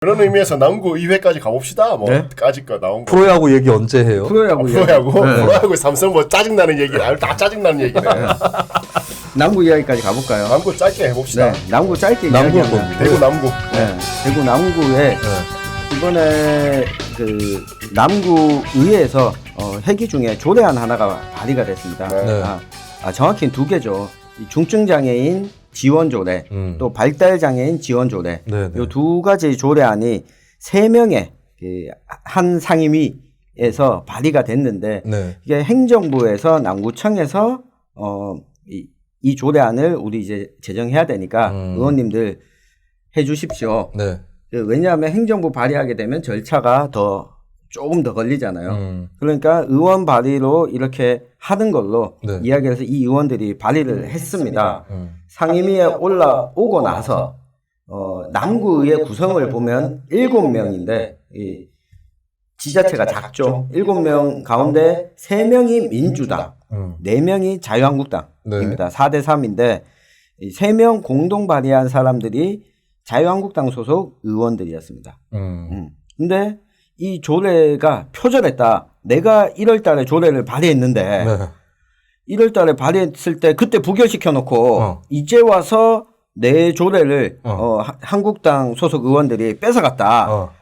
그런 의미에서 남구 2회까지 가봅시다. 뭐 네? 까짓 나온 거. 프로야구 얘기 언제 해요? 프로야구 삼성 뭐 짜증나는 얘기, 다 짜증나는 얘기네. 남구 이야기까지 가볼까요? 남구 짧게 해봅시다. 네, 남구 짧게 남구 이야기하면 대구 남구. 네, 대구 남구에 이번에 그 남구 의회에서 회기 중에 조례안 하나가 발의가 됐습니다. 네. 정확히는 두 개죠. 중증 장애인 지원 조례, 또 발달 장애인 지원 조례. 네, 네. 이 두 가지 조례안이 3명의 한 상임위에서 발의가 됐는데 네. 이게 행정부에서 남구청에서 이 조례안을 우리 이제 제정해야 되니까 의원님들 해주십시오. 네. 왜냐하면 행정부 발의하게 되면 절차가 조금 더 걸리잖아요. 그러니까 의원 발의로 이렇게 하는 걸로 네. 이야기를 해서 이 의원들이 발의를 했습니다. 상임위에 올라오고 나서 남구의 구성을 보면 7명인데 이 지자체가 작죠. 7명 가운데 3명이 민주당, 4명이 자유한국당입니다. 4대 3인데 3명 공동 발의한 사람들이 자유한국당 소속 의원들이었습니다. 근데 이 조례가 표절했다. 내가 1월 달에 조례를 발의했는데 네. 1월 달에 발의했을 때 그때 부결시켜 놓고 이제 와서 내 조례를 한국당 소속 의원들이 뺏어갔다.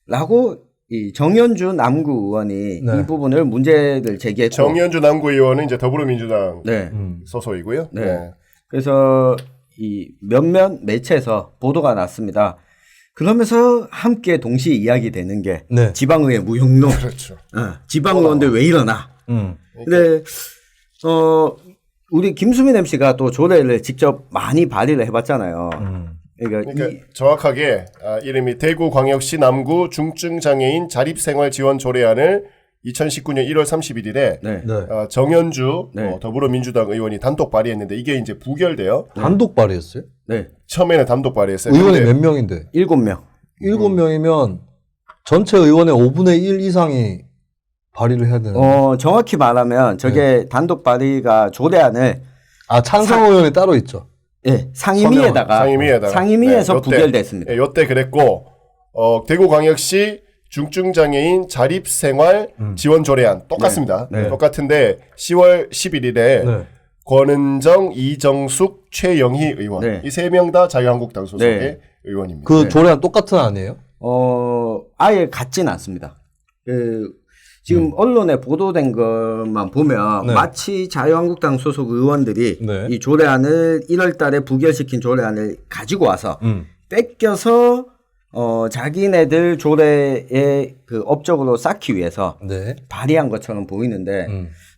라고 이 정연주 남구 의원이 네. 이 부분을 문제를 제기했고 정연주 남구 의원은 이제 더불어민주당 네. 소속이고요. 네. 그래서 이 몇몇 매체에서 보도가 났습니다. 그러면서 함께 동시에 이야기되는 게 네. 지방의회 무용론. 그렇죠. 지방의원들 왜 이러나. 근데 우리 김수민 MC가 또 조례를 직접 많이 발의를 해봤잖아요. 그러니까 정확하게 이름이 대구광역시 남구 중증장애인 자립생활지원 조례안을 2019년 1월 31일에 네. 네. 정연주 네. 더불어민주당 의원이 단독 발의했는데 이게 이제 부결돼요. 단독 발의했어요? 네. 처음에는 단독 발의했어요. 의원이 근데 몇 명인데? 7명. 7명이면 전체 의원의 5분의 1 이상이 발의를 해야 되는 정확히 말하면 저게 단독 발의가 조례안을 찬성 의원이 따로 있죠. 상임위에다가 상임위에서 요때, 부결됐습니다. 요때 그랬고 대구광역시 중증장애인 자립생활 지원 조례안 똑같습니다. 네. 똑같은데 10월 11일에 네. 권은정, 이정숙, 최영희 의원 네. 이 3명 다 자유한국당 소속의 네. 의원입니다. 그 조례안 똑같은 아니에요? 아예 같진 않습니다. 지금 언론에 보도된 것만 보면 네. 마치 자유한국당 소속 의원들이 네. 이 조례안을 1월 달에 부결시킨 조례안을 가지고 와서 뺏겨서 자기네들 조례에 그 업적으로 쌓기 위해서 네. 발의한 것처럼 보이는데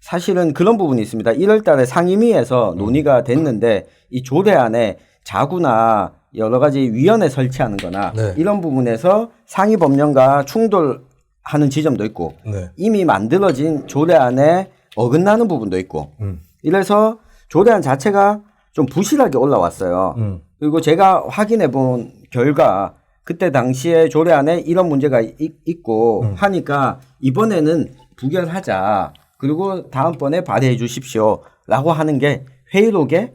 사실은 그런 부분이 있습니다. 1월 달에 상임위에서 논의가 됐는데 이 조례안에 자구나 여러 가지 위원회 설치하는 거나 네. 이런 부분에서 상위 법령과 충돌하는 지점도 있고 네. 이미 만들어진 조례안에 어긋나는 부분도 있고 이래서 조례안 자체가 좀 부실하게 올라왔어요. 그리고 제가 확인해 본 결과 그때 당시에 조례안에 이런 문제가 있고 하니까 이번에는 부결하자. 그리고 다음번에 발의해 주십시오. 라고 하는 게 회의록에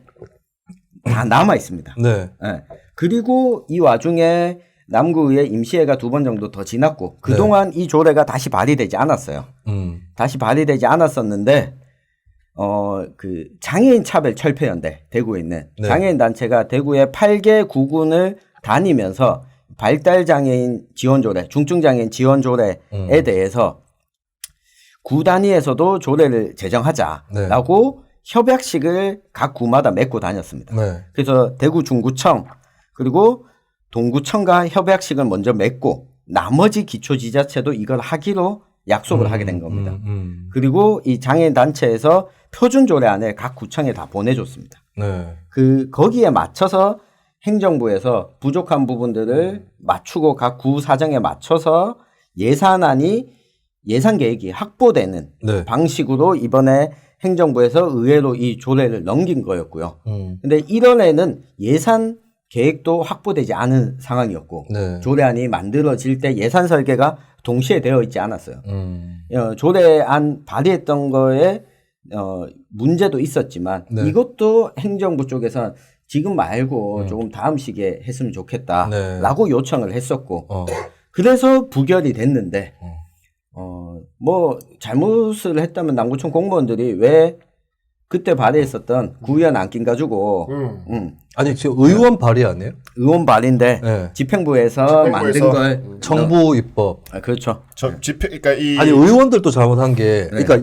다 남아 있습니다. 네. 네. 그리고 이 와중에 남구의회 임시회가 2번 정도 더 지났고 그동안 이 조례가 다시 발의되지 않았어요. 다시 발의되지 않았었는데 그 장애인 차별 철폐연대 대구에 있는 네. 장애인 단체가 대구의 8개 구군을 다니면서 발달 장애인 지원 조례, 중증 장애인 지원 조례에 대해서 구 단위에서도 조례를 제정하자라고 협약식을 각 구마다 맺고 다녔습니다. 네. 그래서 대구 중구청 그리고 동구청과 협약식을 먼저 맺고 나머지 기초지자체도 이걸 하기로 약속을 하게 된 겁니다. 그리고 이 장애인 단체에서 표준 조례안을 각 구청에 다 보내줬습니다. 네. 거기에 맞춰서 행정부에서 부족한 부분들을 맞추고 각 구 사정에 맞춰서 예산 계획이 확보되는 네. 방식으로 이번에 행정부에서 의회로 이 조례를 넘긴 거였고요. 근데 1월에는 예산 계획도 확보되지 않은 상황이었고 네. 조례안이 만들어질 때 예산 설계가 동시에 되어 있지 않았어요. 조례안 발의했던 거에 문제도 있었지만 네. 이것도 행정부 쪽에서 지금 말고 조금 다음 시기에 했으면 좋겠다라고 네. 요청을 했었고 그래서 부결이 됐는데 뭐 잘못을 했다면 남구청 공무원들이 왜 그때 발의했었던 구의원 안낀 가지고 아니 지금 의원 발의 아니에요? 의원 발의인데 네. 집행부에서 만든 걸 청부 입법. 그렇죠. 그러니까 이 아니 의원들도 잘못한 게 그러니까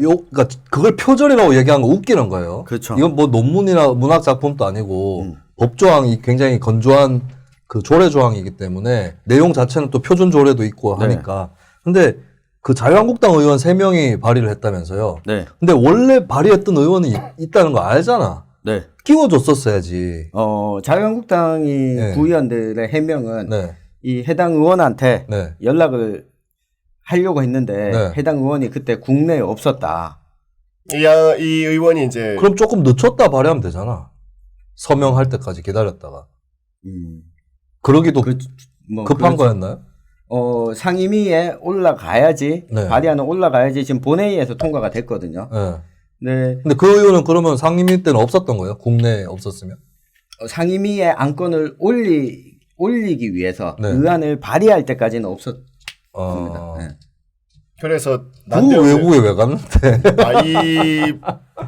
그걸 표절이라고 얘기한 거 웃기는 거예요. 그렇죠. 이건 뭐 논문이나 문학 작품도 아니고 법 조항이 굉장히 건조한 그 조례 조항이기 때문에 내용 자체는 또 표준 조례도 있고 하니까. 근데 그 자유한국당 의원 3명이 발의를 했다면서요. 네. 근데 원래 발의했던 의원이 있다는 거 알잖아. 네. 끼워줬었어야지. 자유한국당이 네. 구의원들의 해명은 네. 이 해당 의원한테 네. 연락을 하려고 했는데 네. 해당 의원이 그때 국내에 없었다. 이 의원이 이제 그럼 조금 늦췄다 발의하면 되잖아. 서명할 때까지 기다렸다가. 그러기도 급한 거였나요? 상임위에 올라가야지 네. 발의안은 올라가야지 지금 본회의에서 통과가 됐거든요. 네. 네. 근데 그 의원은 그러면 상임위 때는 없었던 거예요? 국내에 없었으면? 상임위에 안건을 올리기 위해서 네. 의안을 발의할 때까지는 없었습니다. 네. 그래서 그 외국에 왜 갔는데?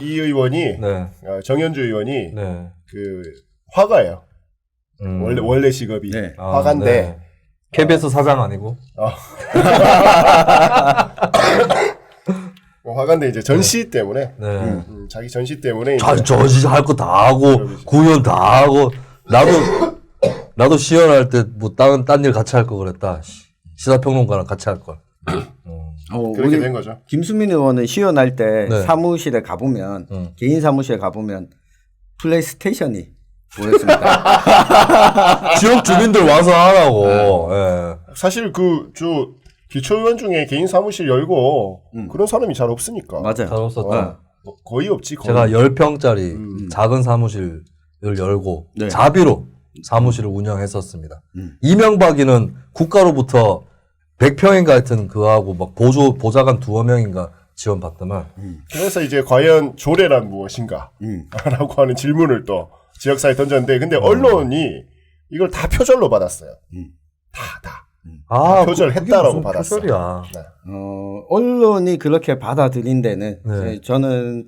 이 의원이 네. 정현주 의원이 네. 그 화가예요. 원래 직업이 네. 화가인데 네. KBS 사장 아니고? 화가인데 이제 전시 때문에 네. 자기 전시 때문에 저지 할 거 다 하고 구현 다 하고 나도 시연할 때 뭐 딴 일 같이 할 거 그랬다. 시사평론가랑 같이 할 걸. 그렇게 된 거죠. 김수민 의원은 시연할 때 네. 사무실에 가보면 개인 사무실에 가보면 플레이스테이션이 보였습니다. 지역 주민들 와서 하라고. 네. 사실 저 기초의원 중에 개인 사무실 열고 그런 사람이 잘 없으니까. 맞아요. 잘 없었죠. 거의 없지. 거의. 제가 10평짜리 작은 사무실을 열고 네. 자비로 사무실을 운영했었습니다. 이명박이는 국가로부터 100평인가 하여튼 그거하고 막 보좌관 2명인가 지원받더만. 그래서 이제 과연 조례란 무엇인가? 라고 하는 질문을 또 지역사회에 던졌는데 근데 언론이 이걸 다 표절로 받았어요. 다. 표절했다라고 받았어. 표절이야. 네. 언론이 그렇게 받아들인 데는 네. 저는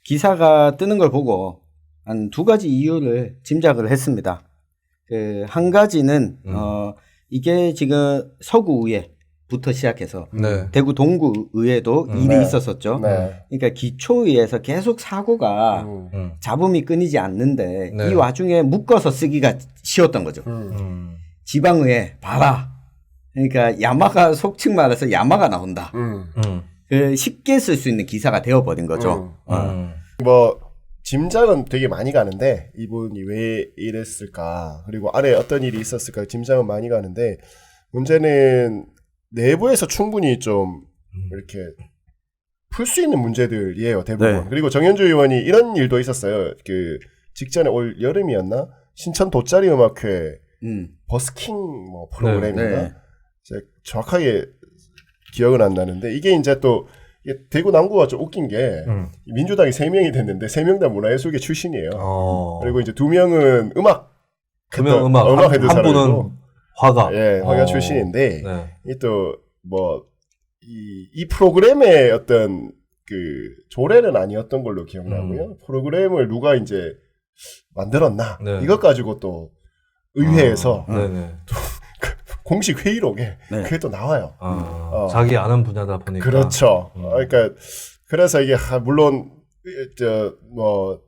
기사가 뜨는 걸 보고 한 2가지 이유를 짐작을 했습니다. 한 가지는 이게 지금 서구의회부터 시작해서 네. 대구 동구의회도 일이 네. 있었었죠. 네. 그러니까 기초의회에서 계속 사고가 잡음이 끊이지 않는데 네. 이 와중에 묶어서 쓰기가 쉬웠던 거죠. 지방의회 봐라. 그러니까 야마가 속칭 말해서 야마가 나온다. 쉽게 쓸 수 있는 기사가 되어버린 거죠. 뭐 짐작은 되게 많이 가는데 이분이 왜 이랬을까 그리고 안에 어떤 일이 있었을까 짐작은 많이 가는데 문제는 내부에서 충분히 좀 이렇게 풀 수 있는 문제들이에요 대부분. 네. 그리고 정현주 의원이 이런 일도 있었어요. 그 직전에 올 여름이었나 신천 돗자리 음악회 버스킹 뭐 프로그램인가 네. 제가 정확하게 기억은 안 나는데 이게 이제 또 이게 대구 남구가 좀 웃긴 게 민주당이 3명이 됐는데 3명 다 문화예술계 출신이에요. 그리고 이제 2명은 음악 한 했던 분은 사람이고 화가. 예, 화가 출신인데 네. 이 또 뭐 이 프로그램의 어떤 그 조례는 아니었던 걸로 기억나고요. 프로그램을 누가 이제 만들었나 네. 이것 가지고 또 의회에서 네네. 공식 회의록에 네. 그게 또 나와요. 자기 아는 분야다 보니까. 그렇죠. 그러니까 그래서 이게 물론 뭐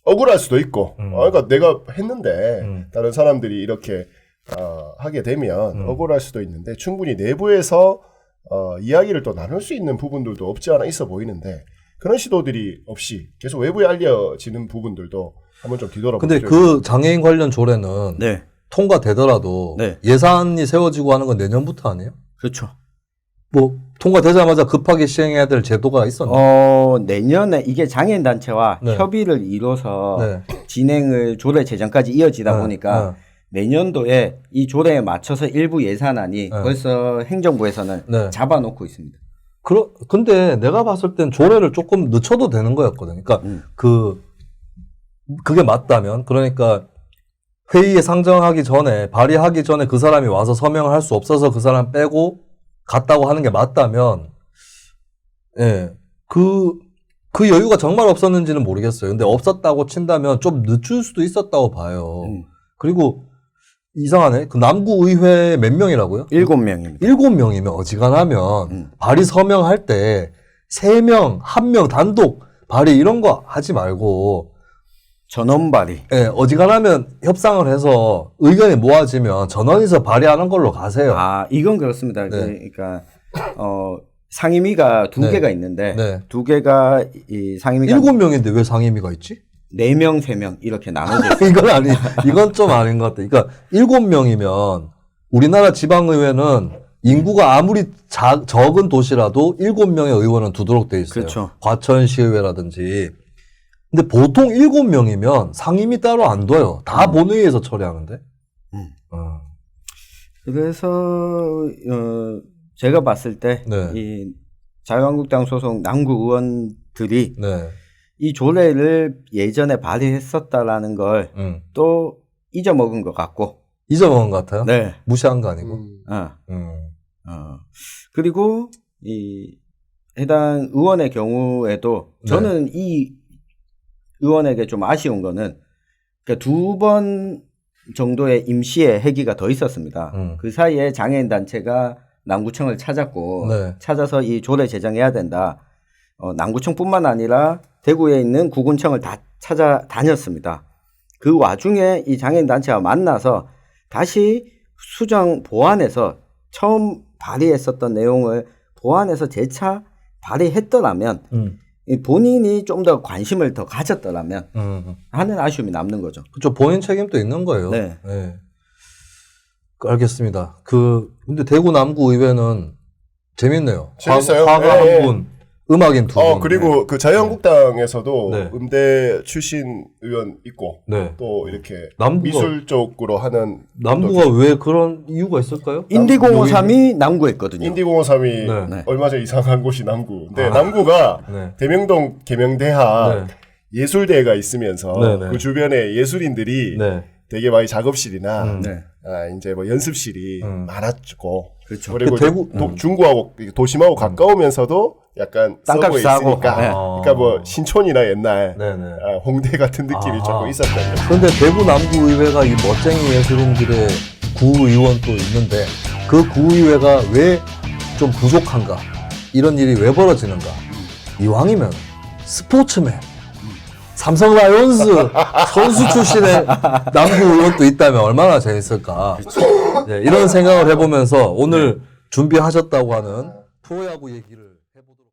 억울할 수도 있고, 그러니까 내가 했는데 다른 사람들이 이렇게 하게 되면 억울할 수도 있는데 충분히 내부에서 이야기를 또 나눌 수 있는 부분들도 없지 않아 있어 보이는데 그런 시도들이 없이 계속 외부에 알려지는 부분들도 한번 좀 뒤돌아보죠. 근데 그 장애인 관련 조례는 네. 통과되더라도 네. 예산이 세워지고 하는 건 내년부터 아니에요? 그렇죠. 뭐 통과되자마자 급하게 시행해야 될 제도가 있었나요? 내년에 이게 장애인 단체와 네. 협의를 이뤄서 네. 진행을 조례 제정까지 이어지다 보니까 내년도에 이 조례에 맞춰서 일부 예산안이 벌써 행정부에서는 네. 잡아놓고 있습니다. 근데 내가 봤을 땐 조례를 조금 늦춰도 되는 거였거든. 그러니까 그게 맞다면 그러니까 회의에 상정하기 전에 발의하기 전에 그 사람이 와서 서명을 할 수 없어서 그 사람 빼고 갔다고 하는 게 맞다면 예. 그 여유가 정말 없었는지는 모르겠어요. 근데 없었다고 친다면 좀 늦출 수도 있었다고 봐요. 그리고 이상하네. 그 남구의회 몇 명이라고요? 7명입니다. 7명이면 어지간하면 발의 서명할 때 3명, 1명 단독 발의 이런 거 하지 말고 전원 발의. 예, 어지간하면 협상을 해서 의견이 모아지면 전원에서 발의하는 걸로 가세요. 아, 이건 그렇습니다. 네. 그러니까 상임위가 두 네. 개가 있는데 네. 두 개가 이 상임위가 7명인데 왜 상임위가 있지? 4명, 3명 이렇게 나눠져 있어요. 이건 좀 아닌 것 같아. 그러니까 7명이면 우리나라 지방의회는 인구가 아무리 적은 도시라도 7명의 의원은 두도록 돼 있어요. 그렇죠. 과천시의회라든지. 근데 보통 7명이면 상임위 따로 안 둬요. 다 본회의에서 처리하는데. 그래서 제가 봤을 때 네. 이 자유한국당 소속 남구 의원들이 네. 이 조례를 예전에 발의했었다라는 걸 또 잊어먹은 것 같고. 잊어먹은 것 같아요. 네. 무시한 거 아니고. 그리고 이 해당 의원의 경우에도 저는 이 의원에게 좀 아쉬운 거는 그러니까 2번 정도의 임시의 회기가 더 있었습니다. 그 사이에 장애인 단체가 남구청을 찾았고 네. 찾아서 이 조례 제정해야 된다. 남구청뿐만 아니라 대구에 있는 구군청을 다 찾아다녔습니다. 그 와중에 이 장애인 단체와 만나서 다시 수정 보완해서 처음 발의했었던 내용을 보완해서 재차 발의했더라면 본인이 좀 더 관심을 더 가졌더라면 하는 아쉬움이 남는 거죠. 그렇죠. 본인 책임도 있는 거예요. 네. 네. 알겠습니다. 근데 대구 남구 의회는 재밌네요. 재밌어요. 화가 네. 한 분, 음악인 두 분. 그리고 그 자유한국당에서도 네. 음대 출신 의원 있고 네. 또 이렇게 남부가- 미술 쪽으로 하는 남부가 왜 그런 이유가 있을까요? 인디공호삼이 남구했거든요. 인디공호삼이 네. 얼마 전에 이상한 곳이 남구. 근데 남구가 네. 대명동 계명대학 네. 예술대가 있으면서 네, 네. 그 주변에 예술인들이 네. 되게 많이 작업실이나 네. 이제 뭐 연습실이 많았고 그렇죠. 그리고 그 대구- 중구하고 도심하고 가까우면서도 약간 땅값이 서구에 싸고. 있으니까 네. 그러니까 뭐 신촌이나 옛날 네네. 홍대 같은 느낌이 아하. 조금 있었던 거죠. 그런데 대구 남구 의회가 이 멋쟁이 예술인들의 구의원 또 있는데 그 구의회가 왜 좀 부족한가? 이런 일이 왜 벌어지는가? 이왕이면 스포츠맨, 삼성 라이온즈 선수 출신의 남구 의원도 있다면 얼마나 재밌을까? 네, 이런 생각을 해보면서 오늘 준비하셨다고 하는 프로야구 얘기를 해보도록.